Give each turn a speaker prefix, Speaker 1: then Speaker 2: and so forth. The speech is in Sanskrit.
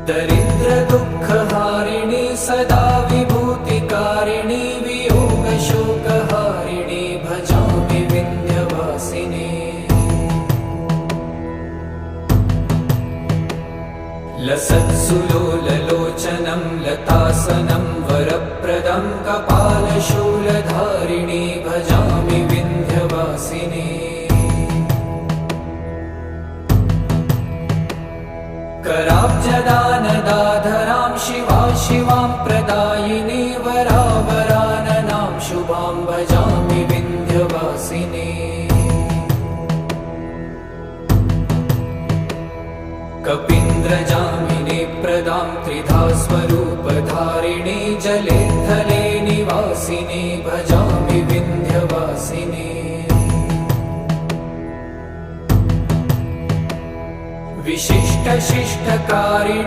Speaker 1: दरिद्रदुःखहारिणी सदा विभूतिकारिणी वियोगशोकहारिणी भजामि विन्ध्यवासिनी। लसत्सुलोललोचनं लतासनं वरप्रदं कपालशूलधारिणी भजामि विन्ध्यवासिनी। कराब्जदानदाधरां शिवां प्रदायिनी वरावराननां शुभां भजामि विन्ध्यवासिनी। कपीन्द्रजामिनी प्रदां त्रिधा स्वरूपधारिणी जले थले निवासिनी भजामि विन्ध्यवासिनी। विशिष्टशिष्टकारिणी